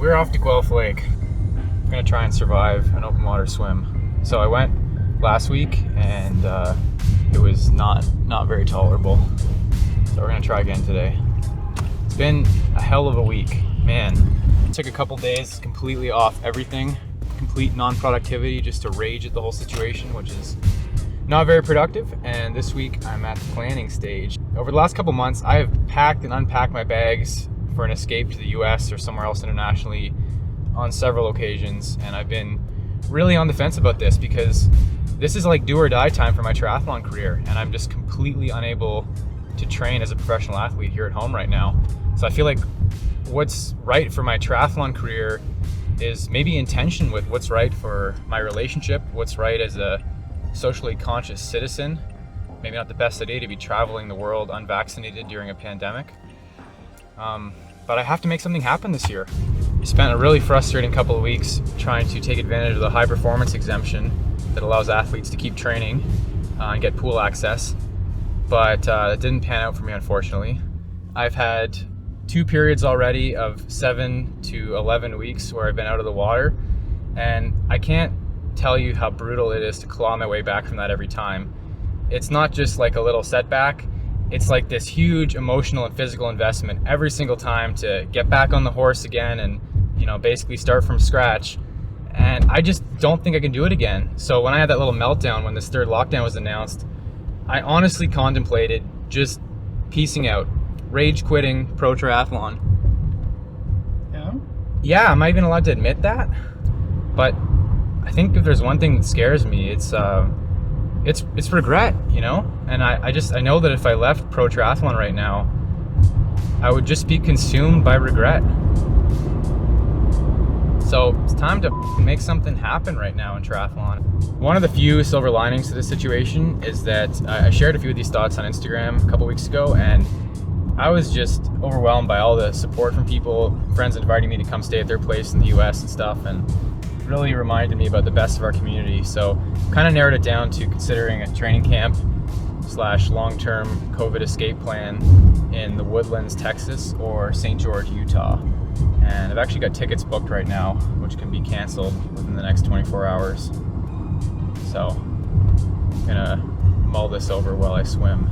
We're off to Guelph Lake. I'm gonna try and survive an open water swim. So I went last week and it was not very tolerable. So we're gonna try again today. It's been a hell of a week, man. It took a couple days completely off everything, complete non-productivity, just to rage at the whole situation, which is not very productive. And this week I'm at the planning stage. Over the last couple months, I have packed and unpacked my bags for an escape to the US or somewhere else internationally on several occasions, and I've been really on the fence about this because this is like do or die time for my triathlon career, and I'm just completely unable to train as a professional athlete here at home right now. So I feel like what's right for my triathlon career is maybe in tension with what's right for my relationship, what's right as a socially conscious citizen. Maybe not the best idea to be traveling the world unvaccinated during a pandemic. But I have to make something happen this year. I spent a really frustrating couple of weeks trying to take advantage of the high performance exemption that allows athletes to keep training and get pool access, but it didn't pan out for me, unfortunately. I've had 2 periods already of 7 to 11 weeks where I've been out of the water, and I can't tell you how brutal it is to claw my way back from that every time. It's not just like a little setback. It's like this huge emotional and physical investment every single time to get back on the horse again and, you know, basically start from scratch. And I just don't think I can do it again. So when I had that little meltdown when this third lockdown was announced, I honestly contemplated just piecing out, rage quitting pro triathlon. Yeah? Yeah, am I even allowed to admit that? But I think if there's one thing that scares me, it's regret, you know? And I know that if I left pro triathlon right now, I would just be consumed by regret. So it's time to make something happen right now in triathlon. One of the few silver linings to this situation is that I shared a few of these thoughts on Instagram a couple weeks ago, and I was just overwhelmed by all the support from people, friends inviting me to come stay at their place in the US and stuff, and really reminded me about the best of our community. So kind of narrowed it down to considering a training camp / long-term COVID escape plan in the Woodlands, Texas, or St. George, Utah. And I've actually got tickets booked right now, which can be canceled within the next 24 hours. So I'm gonna mull this over while I swim.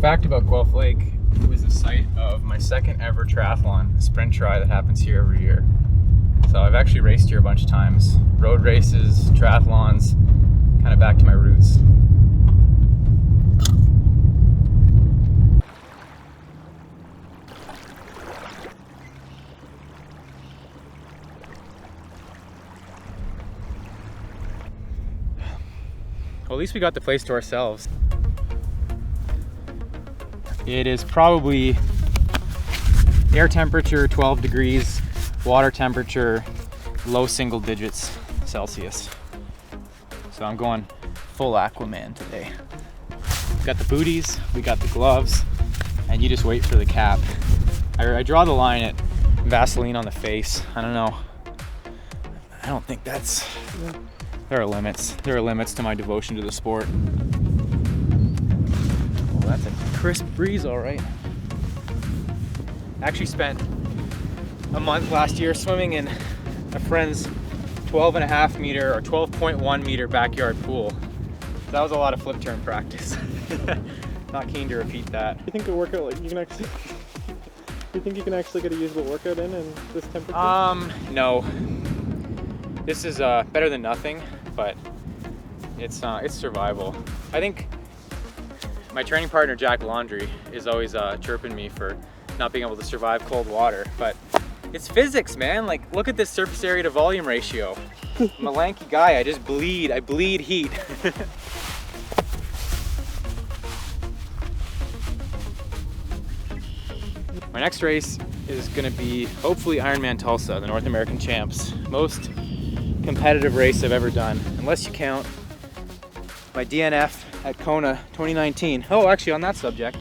Fact about Guelph Lake, it was the site of my second ever triathlon, a sprint tri that happens here every year. So I've actually raced here a bunch of times. Road races, triathlons, kind of back to my roots. Well, at least we got the place to ourselves. It is probably air temperature 12 degrees, water temperature low single digits Celsius. So I'm going full Aquaman today. We got the booties, we got the gloves, and you just wait for the cap. I draw the line at Vaseline on the face. I don't know. I don't think that's... There are limits. There are limits to my devotion to the sport. Well, that's a crisp breeze, all right. I actually spent a month last year swimming in a friend's 12.5 meter or 12.1 meter backyard pool. So that was a lot of flip turn practice. Not keen to repeat that. You think a workout like you can actually? You think you can actually get a usable workout in this temperature? No. This is better than nothing, but it's survival. I think my training partner Jack Laundry is always chirping me for not being able to survive cold water, but it's physics, man. Like, look at this surface area to volume ratio. I'm a lanky guy. I bleed heat. My next race is gonna be hopefully IRONMAN Tulsa, the North American Champs. Most competitive race I've ever done, unless you count my DNF at Kona 2019. Oh, actually, on that subject,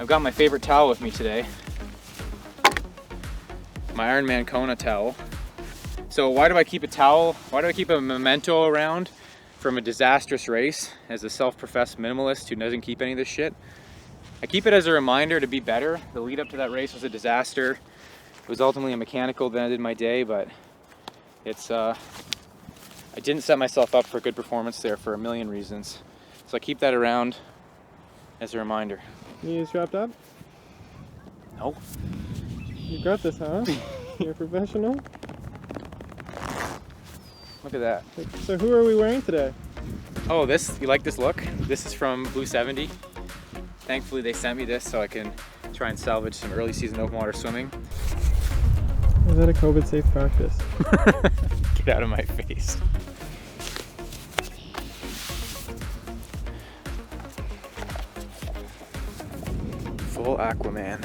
I've got my favorite towel with me today. My IRONMAN Kona towel. So why do I keep a towel? Why do I keep a memento around from a disastrous race as a self-professed minimalist who doesn't keep any of this shit. I keep it as a reminder to be better. The lead up to that race was a disaster. It was ultimately a mechanical that ended my day, but it's I didn't set myself up for a good performance there for a million reasons. So I keep that around as a reminder. You strapped up? No. You got this, huh? You're a professional? Look at that. So who are we wearing today? Oh, this, you like this look? This is from Blue 70. Thankfully they sent me this so I can try and salvage some early season open water swimming. Is that a COVID safe practice? Get out of my face. Full Aquaman.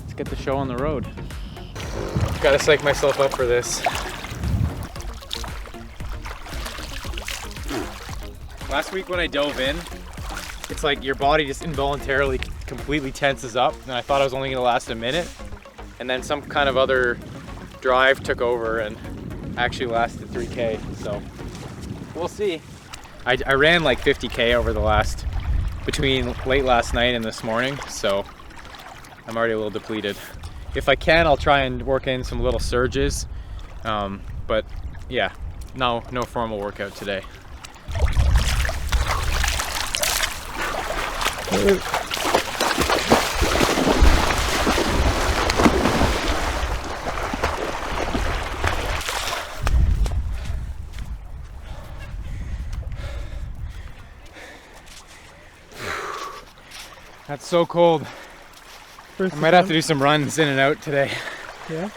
Let's get the show on the road. Gotta psych myself up for this. Last week when I dove in, it's like your body just involuntarily completely tenses up, and I thought I was only gonna last a minute, and then some kind of other drive took over and actually lasted 3K, so we'll see. I ran like 50K over the last, between late last night and this morning, so I'm already a little depleted. If I can, I'll try and work in some little surges, but yeah, no formal workout today. That's so cold. I might have to do some runs in and out today. Yeah?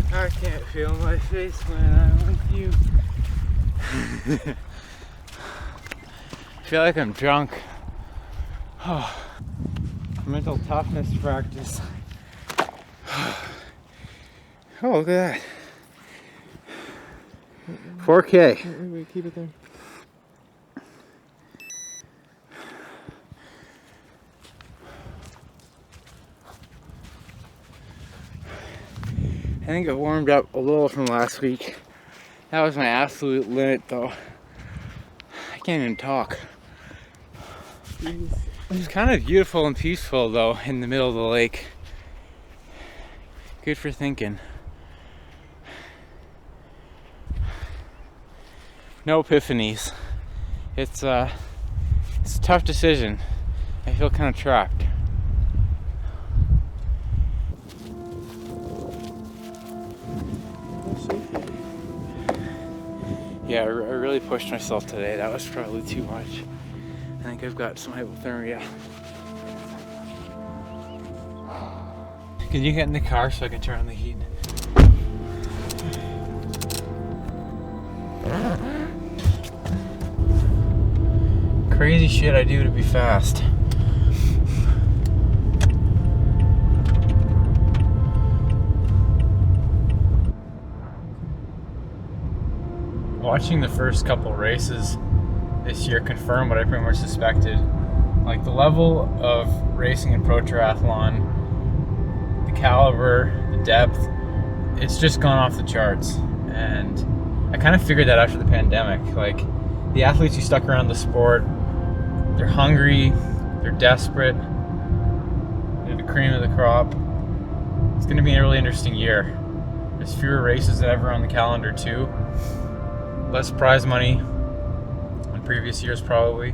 I can't feel my face when I'm with you. I feel like I'm drunk. Oh, mental toughness practice. Oh, look at that. 4K. Wait, keep it there. I think it warmed up a little from last week. That was my absolute limit though. I can't even talk. Jeez. It's kind of beautiful and peaceful though in the middle of the lake. Good for thinking. No epiphanies. It's a tough decision. I feel kind of trapped. Yeah, I really pushed myself today. That was probably too much. I think I've got some hypothermia. Can you get in the car so I can turn on the heat? Crazy shit I do to be fast. Watching the first couple races this year confirmed what I pretty much suspected. Like the level of racing in pro triathlon, the caliber, the depth, it's just gone off the charts. And I kind of figured that after the pandemic. Like the athletes who stuck around the sport, they're hungry, they're desperate, they're the cream of the crop. It's gonna be a really interesting year. There's fewer races than ever on the calendar too. Less prize money than previous years probably,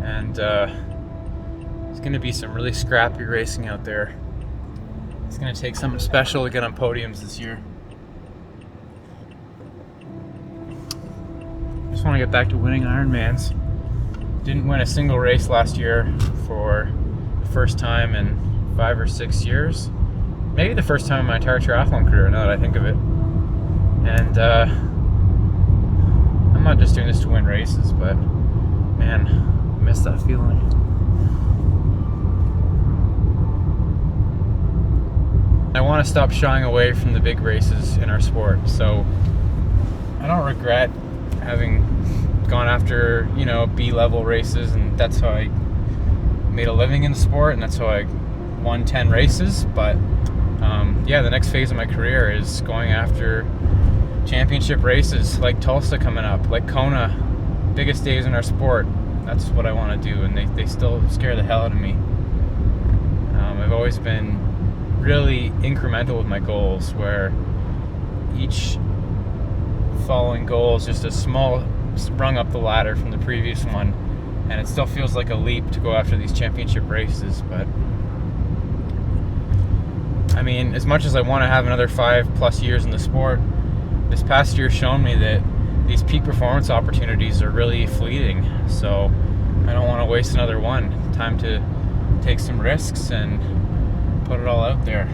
and there's going to be some really scrappy racing out there. It's going to take something special to get on podiums this year. Just want to get back to winning Ironmans. Didn't win a single race last year for the first time in 5 or 6 years. Maybe the first time in my entire triathlon career, now that I think of it. And I'm not just doing this to win races, but man, I miss that feeling. I want to stop shying away from the big races in our sport, so I don't regret having gone after, you know, B-level races, and that's how I made a living in the sport, and that's how I won 10 races. But yeah, the next phase of my career is going after championship races like Tulsa coming up, like Kona, biggest days in our sport. That's what I want to do, and they still scare the hell out of me. I've always been really incremental with my goals, where each following goal is just a small rung up the ladder from the previous one, and it still feels like a leap to go after these championship races. But I mean, as much as I want to have another 5+ years in the sport, this past year shown me that these peak performance opportunities are really fleeting, so I don't want to waste another one. Time to take some risks and put it all out there.